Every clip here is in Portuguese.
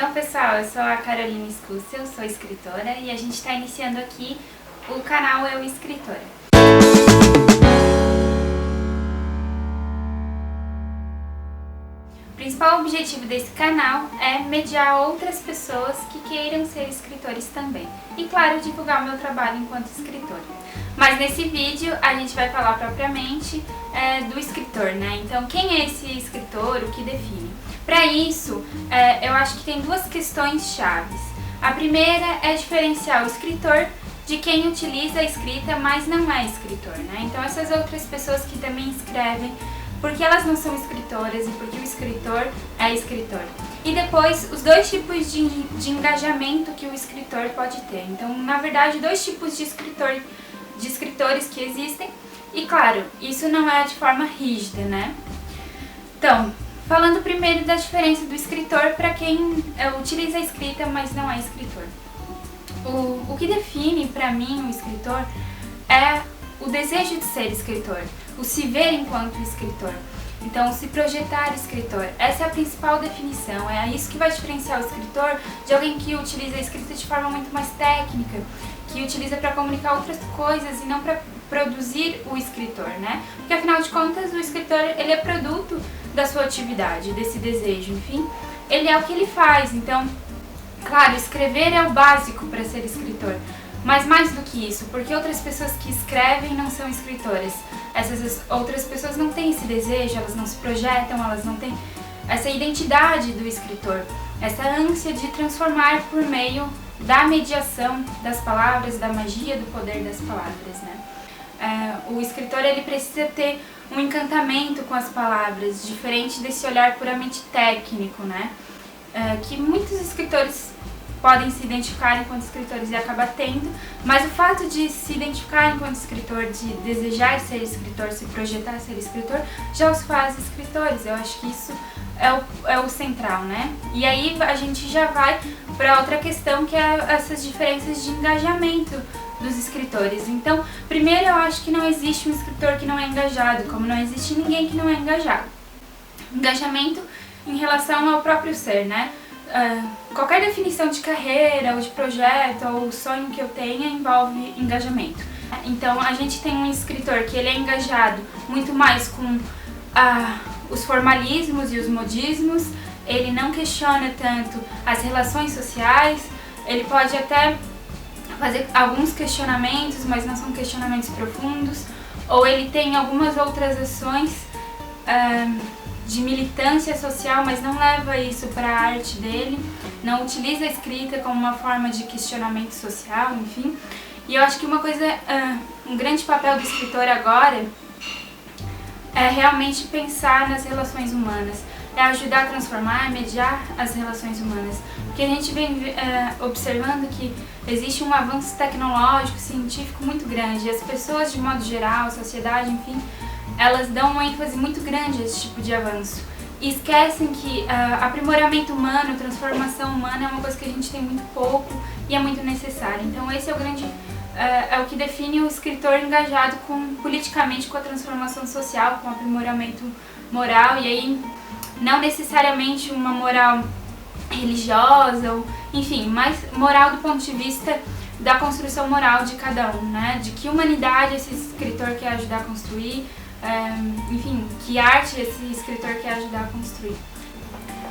Então, pessoal, eu sou a Caroline Scussel, eu sou escritora e a gente está iniciando aqui o canal Eu Escritora. O principal objetivo desse canal é mediar outras pessoas que queiram ser escritores também. E, claro, divulgar o meu trabalho enquanto escritora. Mas nesse vídeo a gente vai falar propriamente do escritor, né? Então, quem é esse escritor, o que define? Para isso, eu acho que tem duas questões chaves. A primeira é diferenciar o escritor de quem utiliza a escrita, mas não é escritor, né? Então, essas outras pessoas que também escrevem, porque elas não são escritoras e porque o escritor é escritor. E depois, os dois tipos de engajamento que o escritor pode ter. Então, na verdade, dois tipos de escritores que existem. E, claro, isso não é de forma rígida, né? Então, falando primeiro da diferença do escritor para quem utiliza a escrita, mas não é escritor. O que define para mim o escritor é o desejo de ser escritor, o se ver enquanto escritor. Então, se projetar escritor, essa é a principal definição, é isso que vai diferenciar o escritor de alguém que utiliza a escrita de forma muito mais técnica, que utiliza para comunicar outras coisas e não para produzir o escritor, né? Porque afinal de contas, o escritor, ele é produto da sua atividade, desse desejo, enfim, ele é o que ele faz. Então, claro, escrever é o básico para ser escritor, mas mais do que isso, porque outras pessoas que escrevem não são escritoras. Essas outras pessoas não têm esse desejo, elas não se projetam, elas não têm essa identidade do escritor, essa ânsia de transformar por meio da mediação das palavras, da magia do poder das palavras, né? O escritor, ele precisa ter um encantamento com as palavras, diferente desse olhar puramente técnico, né? Que muitos escritores podem se identificar enquanto escritores e acaba tendo, mas o fato de se identificar enquanto escritor, de desejar ser escritor, se projetar ser escritor, já os faz escritores. Eu acho que isso é o central, né? E aí a gente já vai para outra questão, que é essas diferenças de engajamento dos escritores. Então, primeiro, eu acho que não existe um escritor que não é engajado, como não existe ninguém que não é engajado. Engajamento em relação ao próprio ser, né? Qualquer definição de carreira, ou de projeto, ou sonho que eu tenha envolve engajamento. Então, a gente tem um escritor que ele é engajado muito mais com os formalismos e os modismos, ele não questiona tanto as relações sociais, ele pode até fazer alguns questionamentos, mas não são questionamentos profundos, ou ele tem algumas outras ações de militância social, mas não leva isso para a arte dele, não utiliza a escrita como uma forma de questionamento social, enfim. E eu acho que um grande papel do escritor agora é realmente pensar nas relações humanas, é ajudar a transformar, mediar as relações humanas. Porque a gente vem observando que existe um avanço tecnológico, científico muito grande, e as pessoas, de modo geral, a sociedade, enfim, elas dão uma ênfase muito grande a esse tipo de avanço. E esquecem que aprimoramento humano, transformação humana é uma coisa que a gente tem muito pouco e é muito necessária. Então esse é o grande... é o que define o escritor engajado politicamente com a transformação social, com o aprimoramento moral, e aí não necessariamente uma moral religiosa, ou, enfim, mas moral do ponto de vista da construção moral de cada um, né? De que humanidade esse escritor quer ajudar a construir, enfim, que arte esse escritor quer ajudar a construir.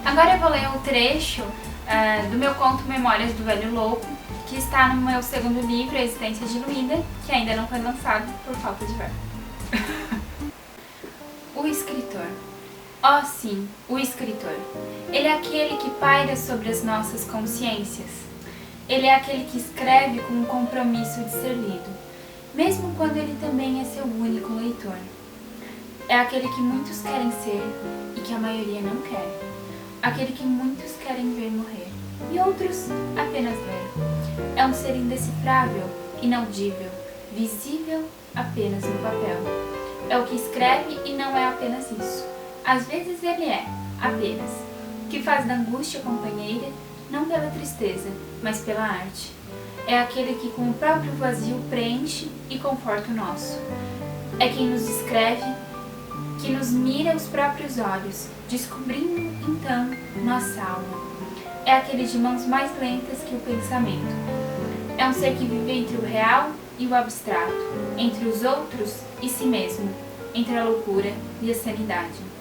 Agora eu vou ler um trecho do meu conto Memórias do Velho Louco, que está no meu segundo livro, A Existência Diluída, que ainda não foi lançado por falta de verba. O escritor. Oh sim, o escritor. Ele é aquele que paira sobre as nossas consciências. Ele é aquele que escreve com o compromisso de ser lido, mesmo quando ele também é seu único leitor. É aquele que muitos querem ser e que a maioria não quer. Aquele que muitos querem ver morrer e outros apenas ver. É um ser indecifrável, inaudível, visível apenas no papel. É o que escreve e não é apenas isso. Às vezes ele é, apenas, que faz da angústia companheira, não pela tristeza, mas pela arte. É aquele que com o próprio vazio preenche e conforta o nosso. É quem nos escreve, que nos mira os próprios olhos, descobrindo então nossa alma. é aquele de mãos mais lentas que o pensamento. É um ser que vive entre o real e o abstrato, entre os outros e si mesmo, entre a loucura e a sanidade.